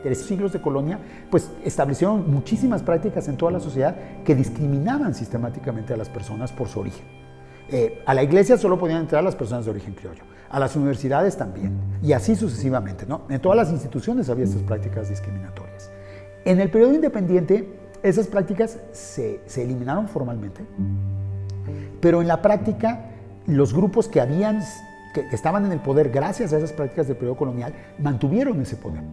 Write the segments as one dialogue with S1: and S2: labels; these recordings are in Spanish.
S1: 3 siglos de colonia, pues establecieron muchísimas prácticas en toda la sociedad que discriminaban sistemáticamente a las personas por su origen. A la iglesia solo podían entrar las personas de origen criollo, a las universidades también, y así sucesivamente, ¿no? En todas las instituciones había estas prácticas discriminatorias. En el periodo independiente, esas prácticas se eliminaron formalmente, pero en la práctica, los grupos que estaban en el poder gracias a esas prácticas del periodo colonial, mantuvieron ese poder.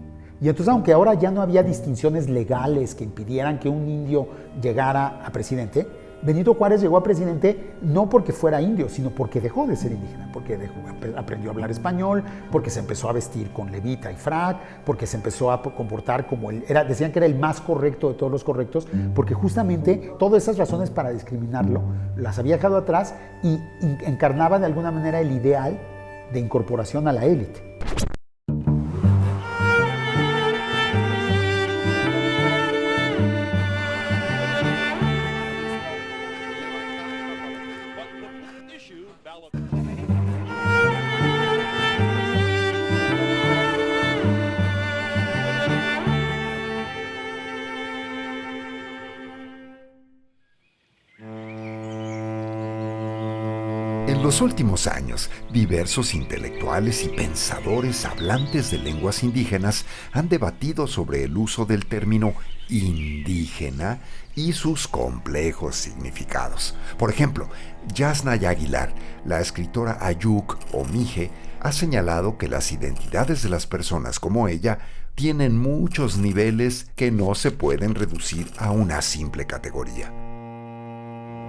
S1: Y entonces, aunque ahora ya no había distinciones legales que impidieran que un indio llegara a presidente, Benito Juárez llegó a presidente no porque fuera indio, sino porque dejó de ser indígena, porque aprendió a hablar español, porque se empezó a vestir con levita y frac, porque se empezó a comportar como decían que era el más correcto de todos los correctos, porque justamente todas esas razones para discriminarlo las había dejado atrás y encarnaba de alguna manera el ideal de incorporación a la élite.
S2: En los últimos años, diversos intelectuales y pensadores hablantes de lenguas indígenas han debatido sobre el uso del término indígena y sus complejos significados. Por ejemplo, Yasnaya Aguilar, la escritora Ayuk o Mije, ha señalado que las identidades de las personas como ella tienen muchos niveles que no se pueden reducir a una simple categoría.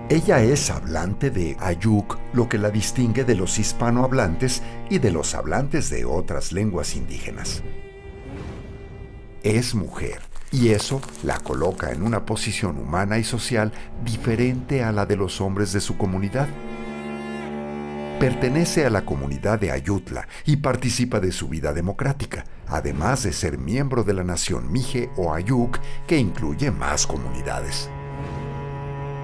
S2: Ella es hablante de Ayuk, lo que la distingue de los hispanohablantes y de los hablantes de otras lenguas indígenas. Es mujer, y eso la coloca en una posición humana y social diferente a la de los hombres de su comunidad. Pertenece a la comunidad de Ayutla y participa de su vida democrática, además de ser miembro de la nación Mije o Ayuk, que incluye más comunidades.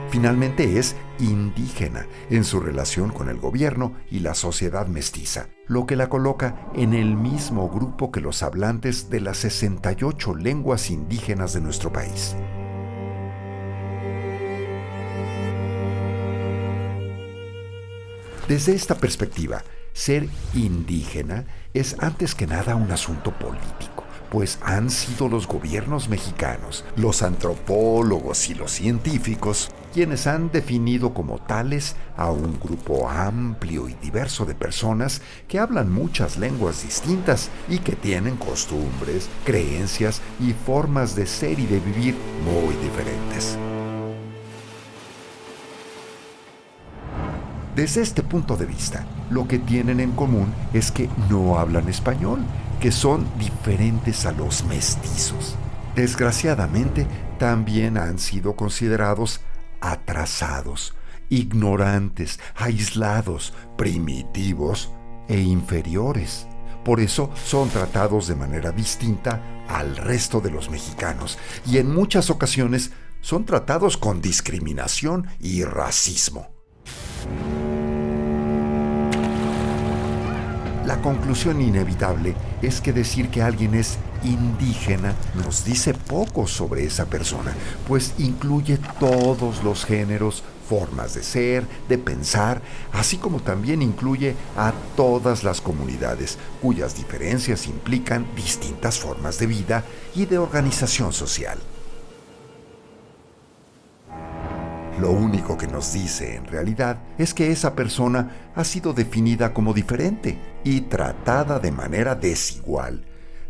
S2: Finalmente es indígena en su relación con el gobierno y la sociedad mestiza, lo que la coloca en el mismo grupo que los hablantes de las 68 lenguas indígenas de nuestro país. Desde esta perspectiva, ser indígena es antes que nada un asunto político, pues han sido los gobiernos mexicanos, los antropólogos y los científicos quienes han definido como tales a un grupo amplio y diverso de personas que hablan muchas lenguas distintas y que tienen costumbres, creencias y formas de ser y de vivir muy diferentes. Desde este punto de vista, lo que tienen en común es que no hablan español, que son diferentes a los mestizos. Desgraciadamente, también han sido considerados atrasados, ignorantes, aislados, primitivos e inferiores. Por eso son tratados de manera distinta al resto de los mexicanos y en muchas ocasiones son tratados con discriminación y racismo. La conclusión inevitable es que decir que alguien es indígena nos dice poco sobre esa persona, pues incluye todos los géneros, formas de ser, de pensar, así como también incluye a todas las comunidades, cuyas diferencias implican distintas formas de vida y de organización social. Lo único que nos dice en realidad es que esa persona ha sido definida como diferente y tratada de manera desigual,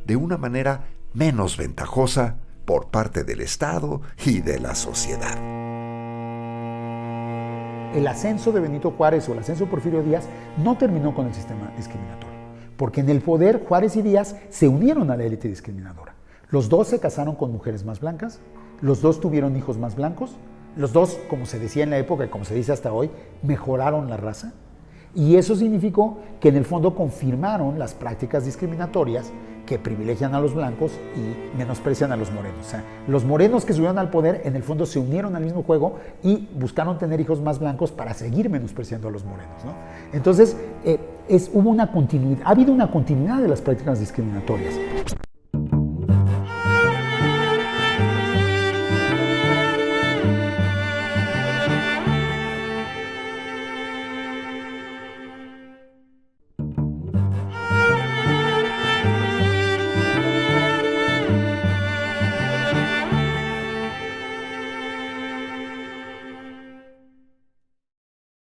S2: de una manera menos ventajosa por parte del Estado y de la sociedad.
S1: El ascenso de Benito Juárez o el ascenso de Porfirio Díaz no terminó con el sistema discriminatorio, porque en el poder Juárez y Díaz se unieron a la élite discriminadora. Los dos se casaron con mujeres más blancas, los dos tuvieron hijos más blancos, los dos, como se decía en la época y como se dice hasta hoy, mejoraron la raza. Y eso significó que en el fondo confirmaron las prácticas discriminatorias que privilegian a los blancos y menosprecian a los morenos. O sea, los morenos que subieron al poder en el fondo se unieron al mismo juego y buscaron tener hijos más blancos para seguir menospreciando a los morenos, ¿no? Entonces, ha habido una continuidad de las prácticas discriminatorias.